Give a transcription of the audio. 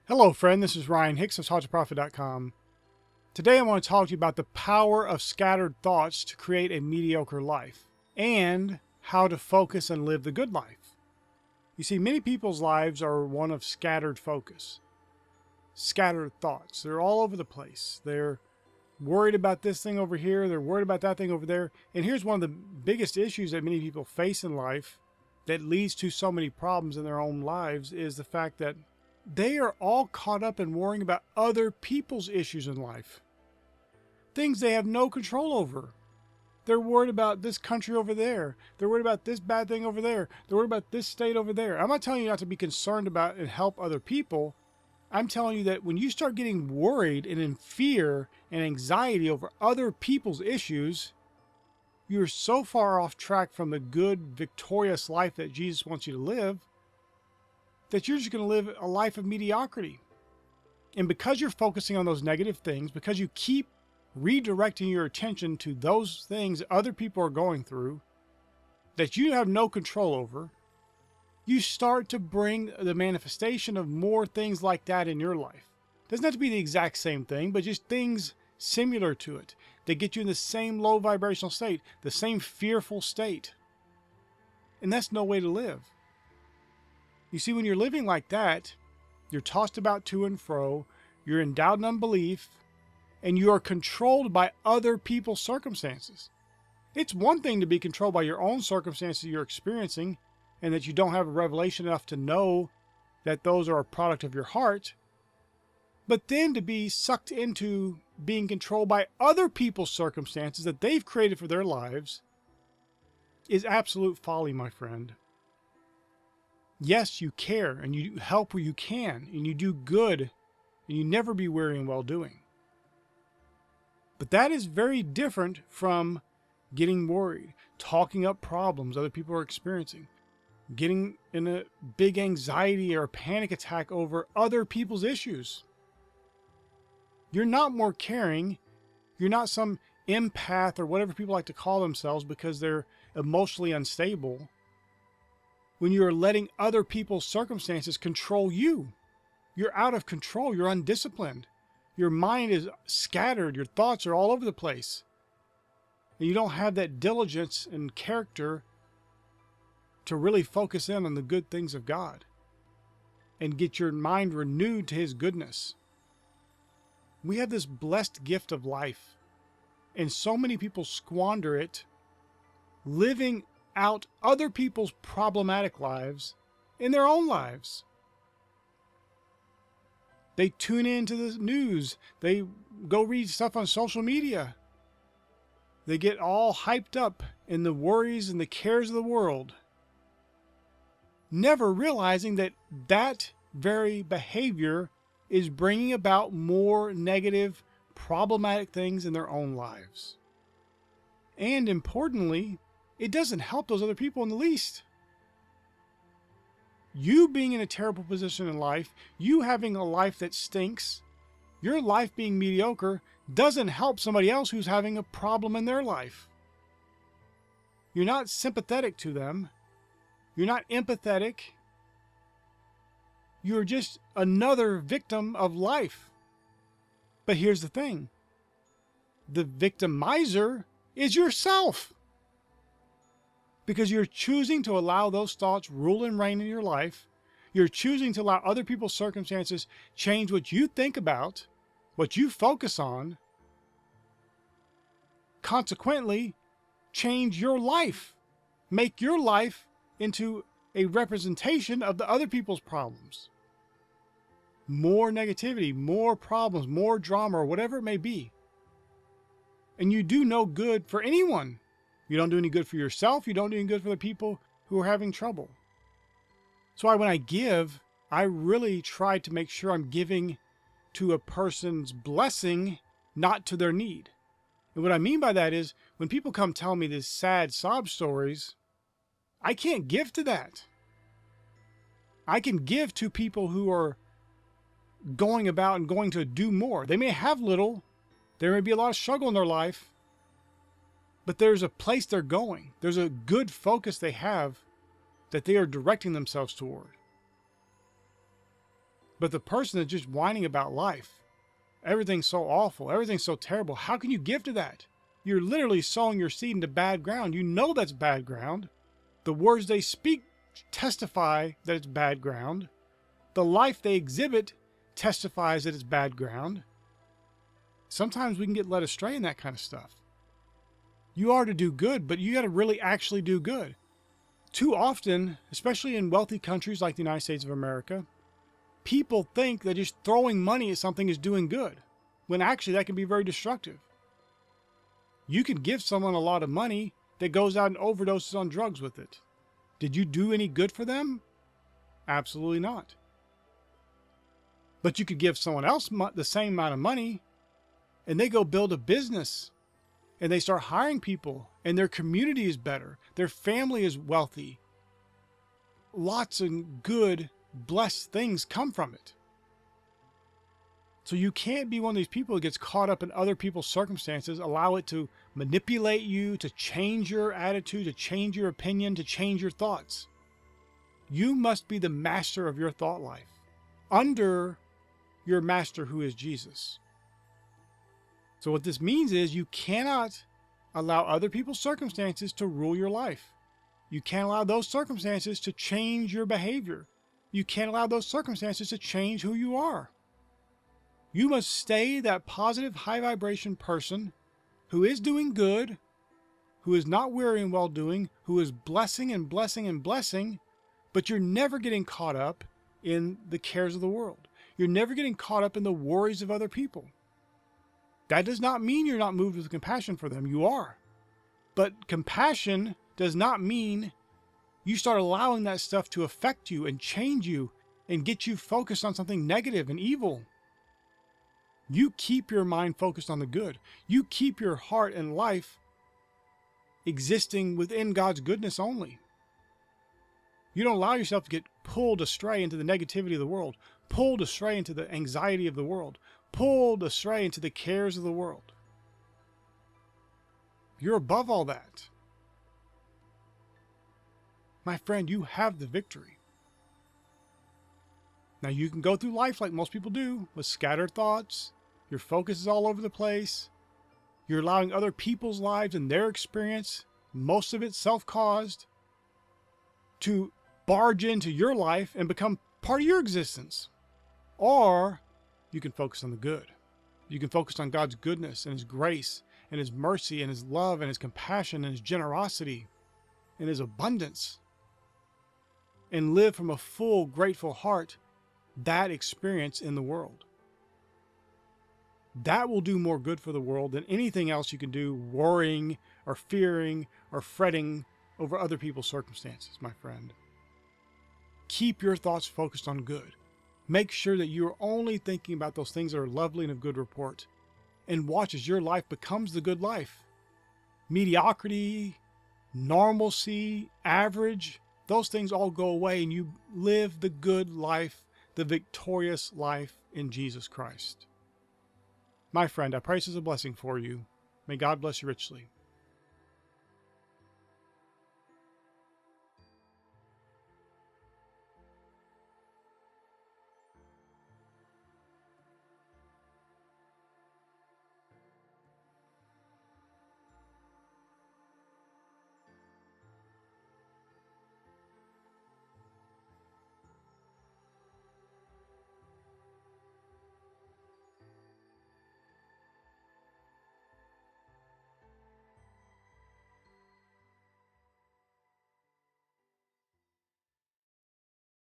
Hello, friend. This is Ryan Hicks of TalkToProfit.com. Today I want to talk to you about the power of scattered thoughts to create a mediocre life and how to focus and live the good life. You see, many people's lives are one of scattered focus, scattered thoughts. They're all over the place. They're worried about this thing over here. They're worried about that thing over there. And here's one of the biggest issues that many people face in life that leads to so many problems in their own lives is the fact that they are all caught up in worrying about other people's issues in life. Things they have no control over. They're worried about this country over there. They're worried about this bad thing over there. They're worried about this state over there. I'm not telling you not to be concerned about and help other people. I'm telling you that when you start getting worried and in fear and anxiety over other people's issues, you're so far off track from the good, victorious life that Jesus wants you to live that you're just going to live a life of mediocrity. And because you're focusing on those negative things, because you keep redirecting your attention to those things other people are going through that you have no control over, you start to bring the manifestation of more things like that in your life. It doesn't have to be the exact same thing, but just things similar to it that get you in the same low vibrational state, the same fearful state. And that's no way to live. You see, when you're living like that, you're tossed about to and fro, you're endowed in unbelief, and you are controlled by other people's circumstances. It's one thing to be controlled by your own circumstances you're experiencing, and that you don't have a revelation enough to know that those are a product of your heart, but then to be sucked into being controlled by other people's circumstances that they've created for their lives is absolute folly, my friend. Yes, you care, and you help where you can, and you do good, and you never be weary in well-doing. But that is very different from getting worried, talking up problems other people are experiencing, getting in a big anxiety or a panic attack over other people's issues. You're not more caring. You're not some empath or whatever people like to call themselves because they're emotionally unstable. When you're letting other people's circumstances control you, you're out of control. You're undisciplined. Your mind is scattered. Your thoughts are all over the place. And you don't have that diligence and character to really focus in on the good things of God and get your mind renewed to His goodness. We have this blessed gift of life, and so many people squander it living out other people's problematic lives in their own lives. They tune into the news. They go read stuff on social media. They get all hyped up in the worries and the cares of the world, never realizing that that very behavior is bringing about more negative, problematic things in their own lives. And importantly, it doesn't help those other people in the least. You being in a terrible position in life, you having a life that stinks, your life being mediocre doesn't help somebody else who's having a problem in their life. You're not sympathetic to them. You're not empathetic. You're just another victim of life. But here's the thing. The victimizer is yourself. Because you're choosing to allow those thoughts rule and reign in your life. You're choosing to allow other people's circumstances change what you think about, what you focus on. Consequently, change your life. Make your life into a representation of the other people's problems. More negativity, more problems, more drama, or whatever it may be. And you do no good for anyone. You don't do any good for yourself. You don't do any good for the people who are having trouble. So when I give, I really try to make sure I'm giving to a person's blessing, not to their need. And what I mean by that is when people come tell me these sad sob stories, I can't give to that. I can give to people who are going about and going to do more. They may have little. There may be a lot of struggle in their life. But there's a place they're going. There's a good focus they have that they are directing themselves toward. But the person that's just whining about life, everything's so awful, everything's so terrible, how can you give to that? You're literally sowing your seed into bad ground. You know that's bad ground. The words they speak testify that it's bad ground. The life they exhibit testifies that it's bad ground. Sometimes we can get led astray in that kind of stuff. You are to do good, but you got to really actually do good. Too often, especially in wealthy countries like the United States of America, people think that just throwing money at something is doing good, when actually that can be very destructive. You can give someone a lot of money that goes out and overdoses on drugs with it. Did you do any good for them? Absolutely not. But you could give someone else the same amount of money, and they go build a business, and they start hiring people, and their community is better. Their family is wealthy. Lots of good, blessed things come from it. So you can't be one of these people who gets caught up in other people's circumstances, allow it to manipulate you, to change your attitude, to change your opinion, to change your thoughts. You must be the master of your thought life, under your master who is Jesus. So what this means is you cannot allow other people's circumstances to rule your life. You can't allow those circumstances to change your behavior. You can't allow those circumstances to change who you are. You must stay that positive, high vibration person who is doing good, who is not weary in well doing, who is blessing and blessing and blessing, but you're never getting caught up in the cares of the world. You're never getting caught up in the worries of other people. That does not mean you're not moved with compassion for them. You are. But compassion does not mean you start allowing that stuff to affect you and change you and get you focused on something negative and evil. You keep your mind focused on the good. You keep your heart and life existing within God's goodness only. You don't allow yourself to get pulled astray into the negativity of the world, pulled astray into the anxiety of the world, pulled astray into the cares of the world. You're above all that. My friend, you have the victory. Now you can go through life like most people do, with scattered thoughts. Your focus is all over the place. You're allowing other people's lives and their experience, most of it self-caused, to barge into your life and become part of your existence. Or you can focus on the good. You can focus on God's goodness and His grace and His mercy and His love and His compassion and His generosity and His abundance, and live from a full, grateful heart that experience in the world. That will do more good for the world than anything else you can do worrying or fearing or fretting over other people's circumstances, my friend. Keep your thoughts focused on good. Make sure that you are only thinking about those things that are lovely and of good report, and watch as your life becomes the good life. Mediocrity, normalcy, average, those things all go away, and you live the good life, the victorious life in Jesus Christ. My friend, I pray this is a blessing for you. May God bless you richly.